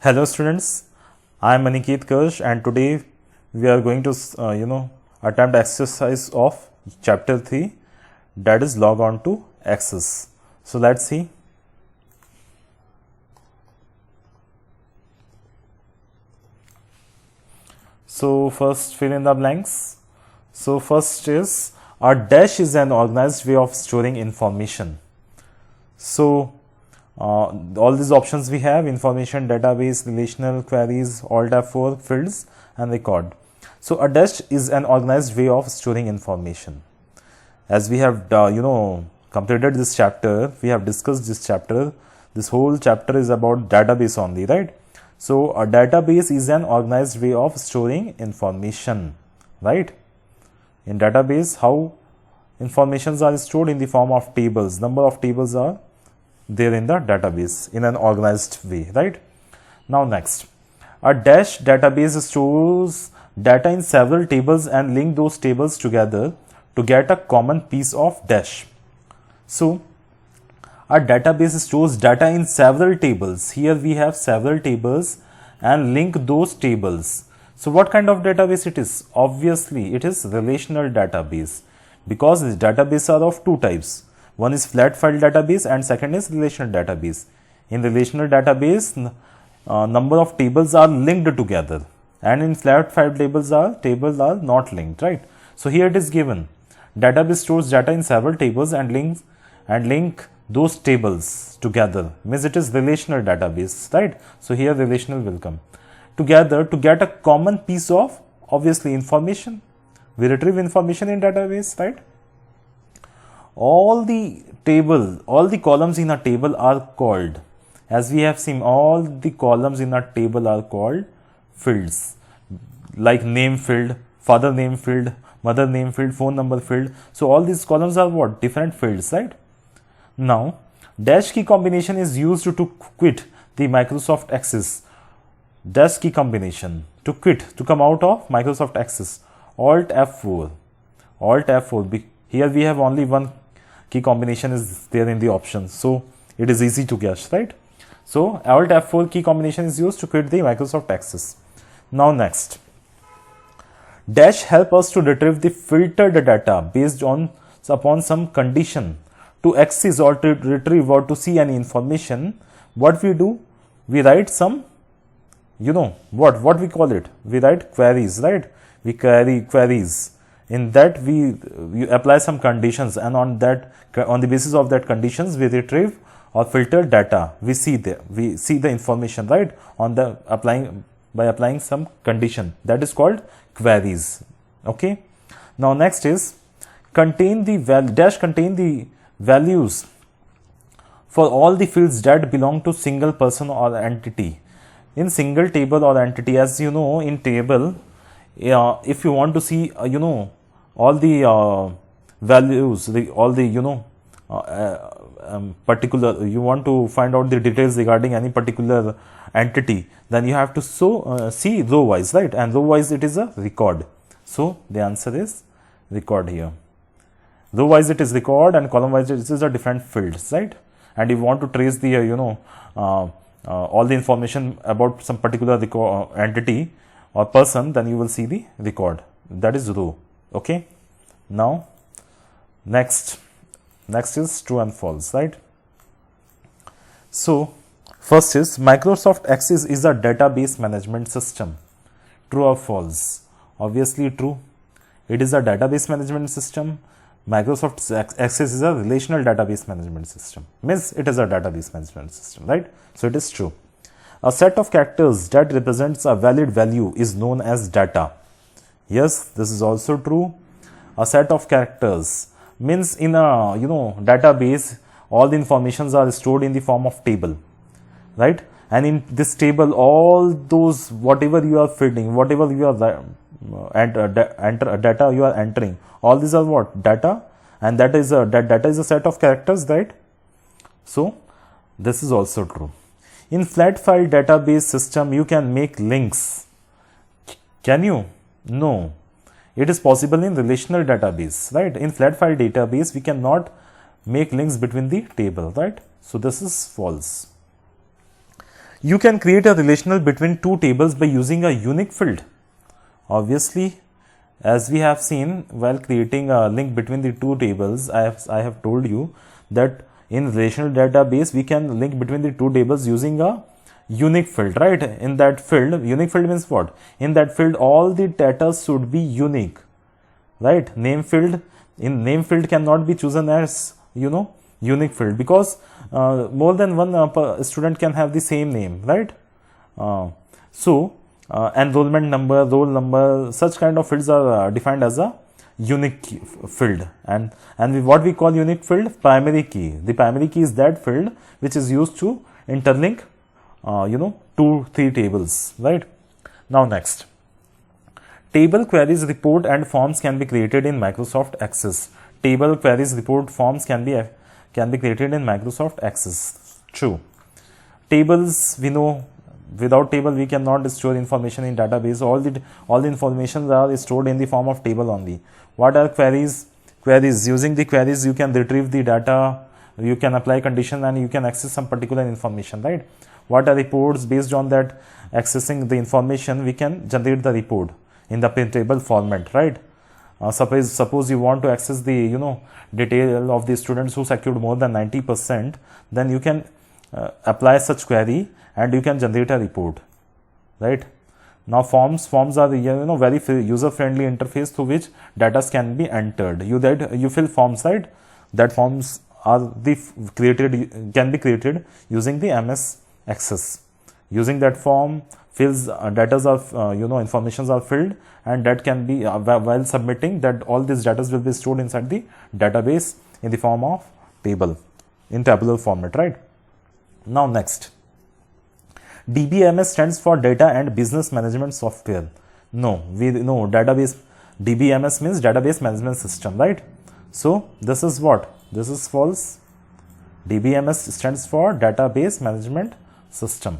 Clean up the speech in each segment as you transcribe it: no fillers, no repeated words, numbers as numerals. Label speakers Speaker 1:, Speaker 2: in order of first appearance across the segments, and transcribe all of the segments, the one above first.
Speaker 1: Hello students, I am Aniket Kirsch and today we are going to attempt exercise of chapter 3, that is log on to Access. So let's see. So first fill in the blanks. So first is a dash is an organized way of storing information. So all these options we have: information, database, relational, queries, alt F4, fields and record. So a dash is an organized way of storing information. As we have completed this chapter, we have discussed this chapter. This whole chapter is about database only, right? So a database is an organized way of storing information, right? In database, how informations are stored? In the form of tables. Number of tables are there in the database in an organized way, right? Now next, a dash database stores data in several tables and link those tables together to get a common piece of dash. So a database stores data in several tables. Here we have several tables and link those tables. So what kind of database it is? Obviously it is relational database, because these databases are of two types. One is flat file database and second is relational database. In relational database, number of tables are linked together, and in flat file tables are not linked, right? So here it is given, database stores data in several tables and link those tables together, means it is relational database, right? So here relational will come together to get a common piece of, obviously, information. We retrieve information in database, right? All the columns in a table are called, as we have seen, all the columns in a table are called fields, like name field, father name field, mother name field, phone number field. So all these columns are what? Different fields, right? Now dash key combination is used to quit the Microsoft Access. Dash key combination to come out of Microsoft Access. Alt F4. Here we have only one key combination is there in the options, so it is easy to guess, right? So Alt F4 key combination is used to quit the Microsoft Access. Now next, dash help us to retrieve the filtered data based upon some condition. To access or to retrieve or to see any information, what we do? We write some, what we call it? We write queries, right? We carry queries. In that we apply some conditions, and on the basis of that conditions we retrieve or filter data. We see the information, right, by applying some condition. That is called queries. Okay. Now next is contain the values for all the fields that belong to single person or entity. In single table or entity, as you know, in table, if you want to see all the values, particular, you want to find out the details regarding any particular entity, then you have to see row wise, right? And row wise it is a record. So the answer is record here. Row wise it is record and column wise it is a different fields, right? And if you want to trace the all the information about some particular entity or person, then you will see the record, that is row. Okay. Now next is true and false, right? So first is Microsoft Access is a database management system. True or false? Obviously true. It is a database management system. Microsoft Access is a relational database management system, means it is a database management system, right? So it is true. A set of characters that represents a valid value is known as data. Yes, this is also true. A set of characters means in a database, all the informations are stored in the form of table, right? And in this table, all those whatever you are filling, whatever you are data you are entering, all these are what? Data, and that data is a set of characters, right? So this is also true. In flat file database system, you can make links. Can you? No. It is possible in relational database, right? In flat file database, we cannot make links between the table, right? So this is false. You can create a relational between two tables by using a unique field. Obviously, as we have seen while creating a link between the two tables, I have told you that in relational database we can link between the two tables using a unique field, right? In that field, unique field means what? In that field all the data should be unique, right? Name field, in name field cannot be chosen as, you know, unique field, because more than one student can have the same name, right? Enrollment number, roll number, such kind of fields are defined as a unique field, and what we call unique field, primary key. The primary key is that field which is used to interlink 2-3 tables, right? Now next, table queries, report and forms can be created in Microsoft Access. Table queries, report, forms can be created in Microsoft Access. True. Tables, we know, without table we cannot store information in database. All the information are stored in the form of table only. What are queries? Queries, using the queries you can retrieve the data, you can apply condition, and you can access some particular information, right? What are reports? Based on that accessing the information, we can generate the report in the printable format, right? Suppose you want to access the detail of the students who secured more than 90%, then you can apply such query and you can generate a report, right? Now forms are the very user friendly interface through which data can be entered. You fill forms, right? That forms are can be created using the MS Access. Using that form, fills data are informations are filled, and that can be while submitting that all these data will be stored inside the database in the form of table, in tabular format, right? Now next, DBMS stands for Data and Business Management Software. No, we know database. DBMS means Database Management System, right? So this is what? This is false. DBMS stands for Database Management System.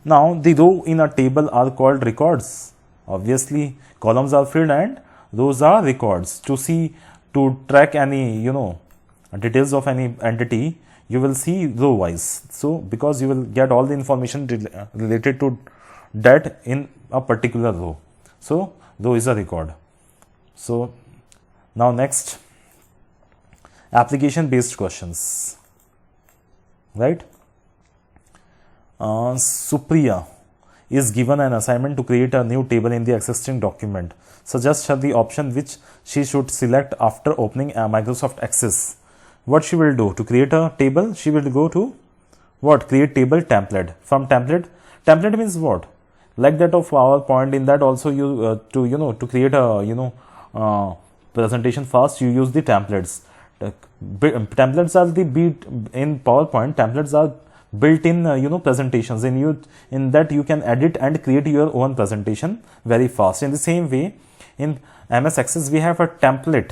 Speaker 1: Now the row in a table are called records. Obviously, columns are filled and rows are records. To track any details of any entity, you will see row wise. So because you will get all the information related to that in a particular row. So row is a record. So now next, application based questions, right? Supriya is given an assignment to create a new table in the existing document. Suggest her the option which she should select after opening a Microsoft Access. What she will do to create a table? She will go to what? Create table template. From template means what? Like that of PowerPoint. In that also you to create a presentation fast, you use the templates. Templates are in PowerPoint. Templates are built-in presentations. In that you can edit and create your own presentation very fast. In the same way, in MS Access we have a template,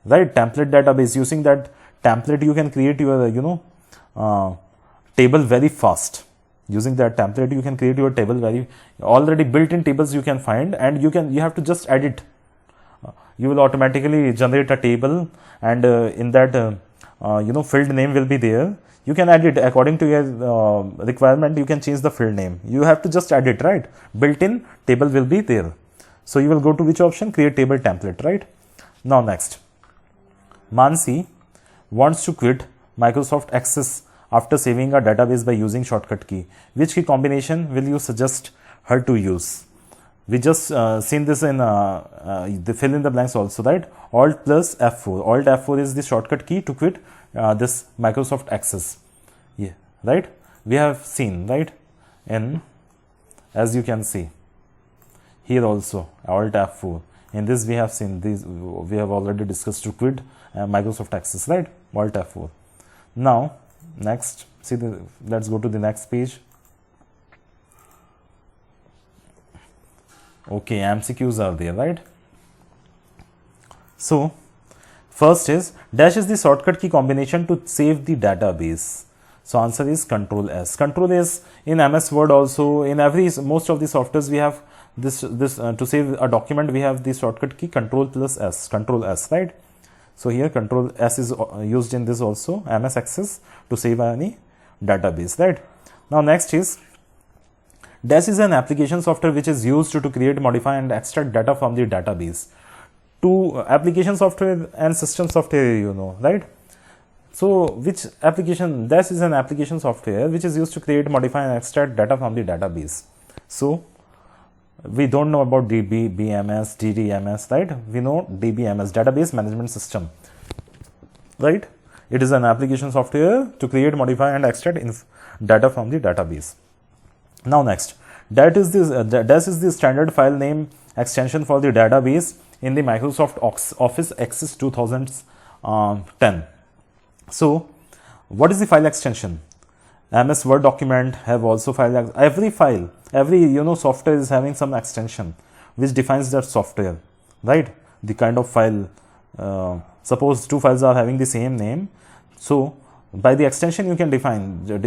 Speaker 1: right? Template database. Using that template you can create your table very fast. Using that template you can create your table already built-in tables you can find, and you have to just edit. You will automatically generate a table, and in that field name will be there. You can edit according to your requirement. You can change the field name. You have to just edit, right? Built-in table will be there. So you will go to which option? Create table template, right? Now next, Mansi wants to quit Microsoft Access after saving a database by using shortcut key. Which key combination will you suggest her to use? We just seen this in the fill in the blanks also, right? Alt plus F4. Alt F4 is the shortcut key to quit this Microsoft Access. Yeah, right? We have seen, right? And as you can see here also, Alt F4. In this we have seen these. We have already discussed to quit Microsoft Access, right? Alt F4. Now next, let's go to the next page. Okay, MCQs are there, right? So first is dash is the shortcut key combination to save the database. So answer is Control S. Control S in MS Word also, in most of the softwares we have this to save a document we have the shortcut key Control plus S, Control S, right? So here Control S is used in this also, MS Access, to save any database, right? Now next is Dash is an application software which is used to create, modify and extract data from the database. To application software and system software, you know, right? So which application? Dash is an application software which is used to create, modify and extract data from the database. So we don't know about DBMS, DDMS, right? We know DBMS, database management system, right? It is an application software to create, modify and extract data from the database. Now next, Dash is the standard file name extension for the database in the Microsoft Office Access 2010. So what is the file extension? MS Word document have also file. Every software is having some extension which defines that software, right? The kind of file. Suppose two files are having the same name, so by the extension you can define, you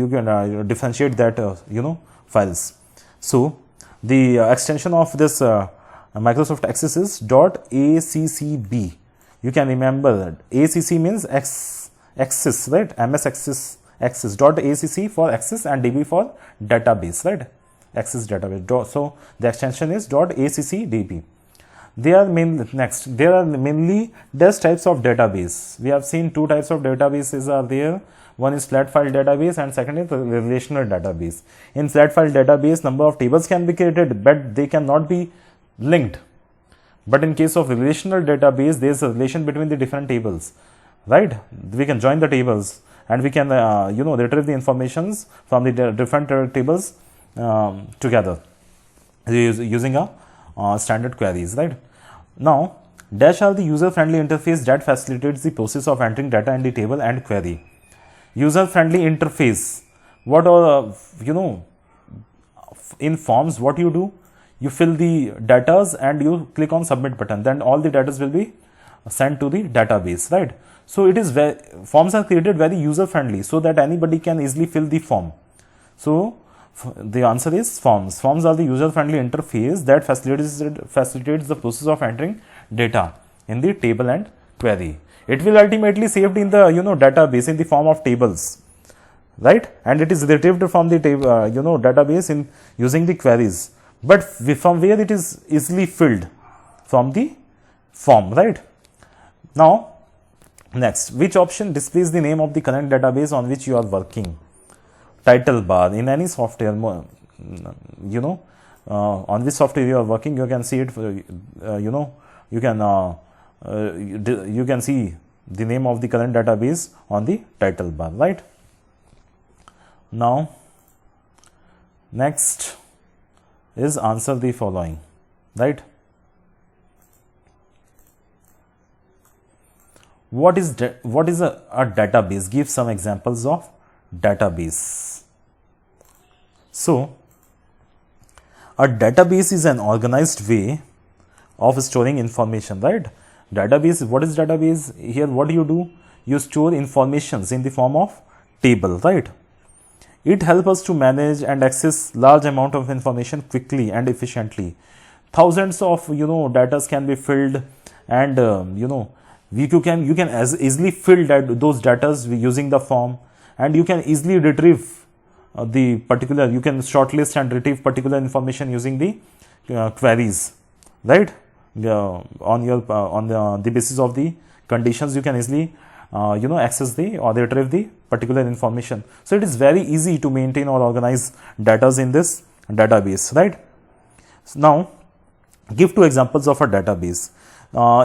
Speaker 1: can differentiate that files. So the extension of this Microsoft Access is .accb. You can remember that ACC means access, right? MS Access .acc for access and DB for database, right? Access database. So the extension is .accdb. There are mainly Dash types of database. We have seen two types of databases are there. One is flat file database and second is relational database. In flat file database, number of tables can be created, but they cannot be linked. But in case of relational database, there is a relation between the different tables, right? We can join the tables and we can retrieve the informations from the different tables together using a standard queries, right? Now, Dash are the user-friendly interface that facilitates the process of entering data in the table and query. User-friendly interface. What are in forms? What you do? You fill the datas and you click on submit button. Then all the datas will be sent to the database, right? So it is forms are created very user-friendly so that anybody can easily fill the form. So the answer is forms. Forms are the user-friendly interface that facilitates the process of entering data in the table and query. It will ultimately saved in the database in the form of tables, right? And it is retrieved from the table database in using the queries. But from where it is easily filled? From the form, right? Now, next, which option displays the name of the current database on which you are working? Title bar in any software, on which software you are working, you can see it. You can see the name of the current database on the title bar, right? Now, next is answer the following, right? What is a database? Give some examples of database. So, a database is an organized way of storing information, right? Database, what is database? Here, what do? You store informations in the form of table, right? It helps us to manage and access large amount of information quickly and efficiently. Thousands of data can be filled, and you can as easily fill those data using the form, and you can easily retrieve the particular. You can shortlist and retrieve particular information using the queries, right? On the basis of the conditions, you can easily access or retrieve the particular information. So it is very easy to maintain or organize data in this database, right? So now, give two examples of a database.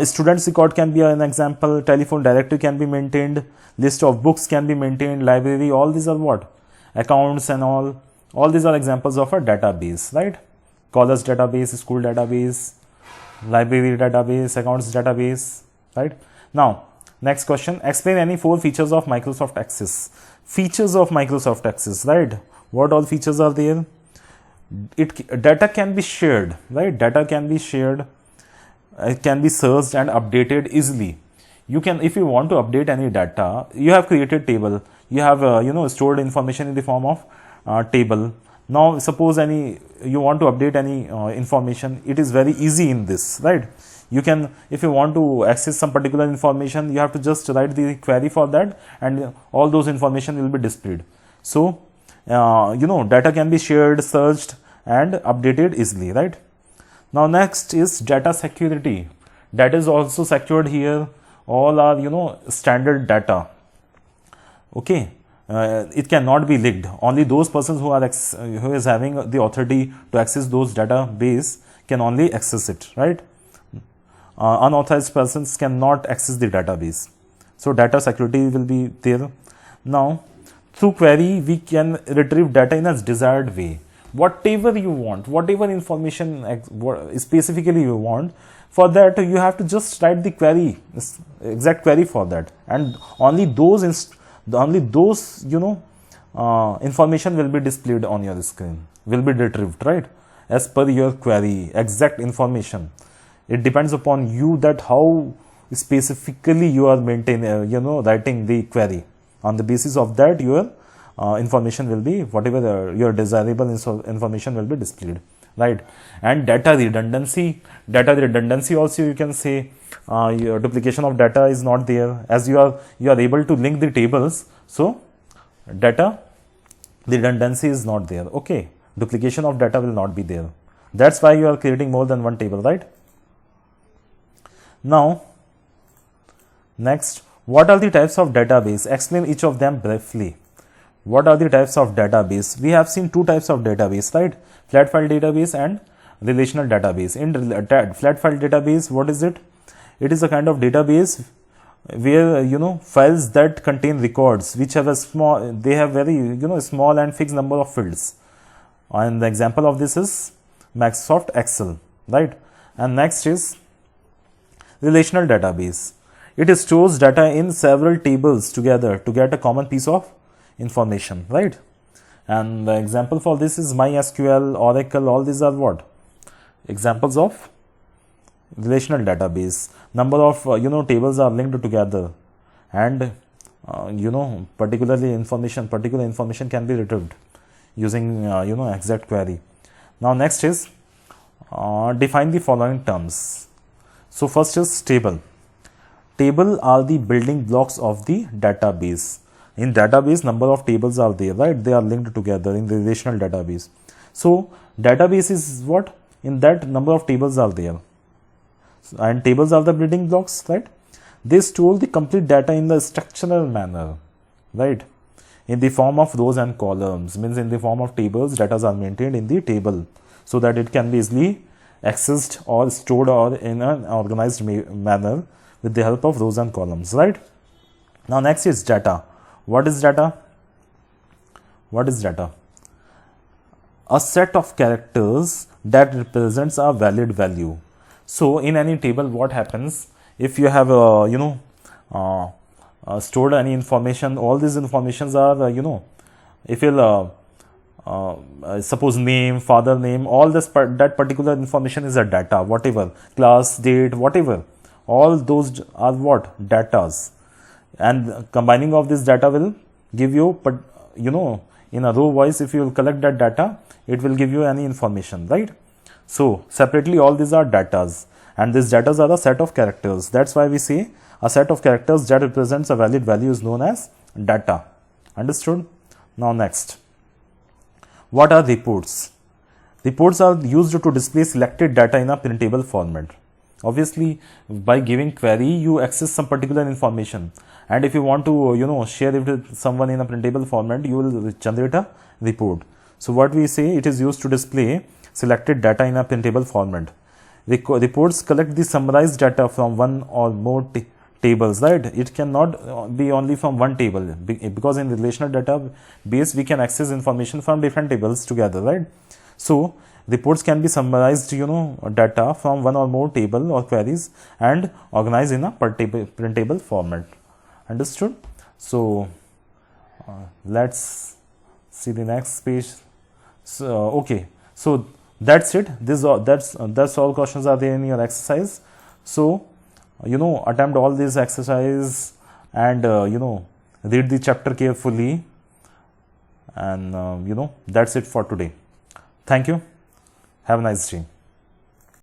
Speaker 1: Students record can be an example. Telephone directory can be maintained. List of books can be maintained. Library. All these are what? Accounts and all. All these are examples of a database, right? College database, school database, library database, accounts database, right? Now, next question. Explain any 4 features of Microsoft Access. Features of Microsoft Access, right? What all features are there? Data can be shared, right? Data can be shared. It can be searched and updated easily. You can, if you want to update any data, you have created table. You have stored information in the form of table. Now, suppose you want to update any information, it is very easy in this, right? You can, if you want to access some particular information, you have to just write the query for that, and all those information will be displayed. So, data can be shared, searched and updated easily, right? Now next is data security. Data is also secured here. All are standard data. Okay, it cannot be leaked. Only those persons who is having the authority to access those database can only access it, right? Unauthorized persons cannot access the database. So data security will be there. Now through query we can retrieve data in a desired way. Whatever you want, whatever information specifically you want, for that you have to just write the query, exact query for that, and only those information will be displayed on your screen, will be retrieved, right, as per your query, exact information. It depends upon you that how specifically you are writing the query. On the basis of that, your information will be, whatever your desirable information will be displayed, right? And data redundancy also, you can say your duplication of data is not there, as you are able to link the tables. So data redundancy is not there. Okay, duplication of data will not be there. That's why you are creating more than one table, right? Now next, what are the types of database? Explain each of them briefly. What are the types of database? We have seen two types of database, right? Flat file database and relational database. In flat file database, what is it? It is a kind of database where files that contain records which have they have very small and fixed number of fields. And the example of this is Microsoft Excel, right? And next is relational database. It stores data in several tables together to get a common piece of information, right? And the example for this is MySQL, Oracle. All these are what? Examples of relational database. Number of tables are linked together, and particular information can be retrieved using exact query. Now next is define the following terms. So first is table. Table are the building blocks of the database. In database, number of tables are there, right? They are linked together in the relational database. So database is what? In that, number of tables are there, and tables are the building blocks, right? They store the complete data in the structural manner, right? In the form of rows and columns, means in the form of tables. Data are maintained in the table so that it can be easily accessed or stored or in an organized manner with the help of rows and columns, right? Now next is data. What is data? What is data? A set of characters that represents a valid value. So in any table, what happens if you have stored any information? All these informations are if you'll suppose name, father name, all this that particular information is a data. Whatever, class, date, whatever, all those are what? Datas. And combining of this data will give you, but in a row wise, if you will collect that data, it will give you any information, right? So separately, all these are datas, and these datas are a set of characters. That's why we say a set of characters that represents a valid value is known as data. Understood? Now next, what are reports? Reports are used to display selected data in a printable format. Obviously, by giving query, you access some particular information, and if you want to share it with someone in a printable format, you will generate a report. So what we say, it is used to display selected data in a printable format. Reports collect the summarized data from one or more tables, right? It cannot be only from one table, because in relational database we can access information from different tables together, right? So reports can be summarized data from one or more table or queries and organized in a printable format. Understood? So let's see the next page. So okay, so that's it. That's all questions are there in your exercise. So attempt all these exercise and read the chapter carefully, and that's it for today. Thank you. Have a nice day.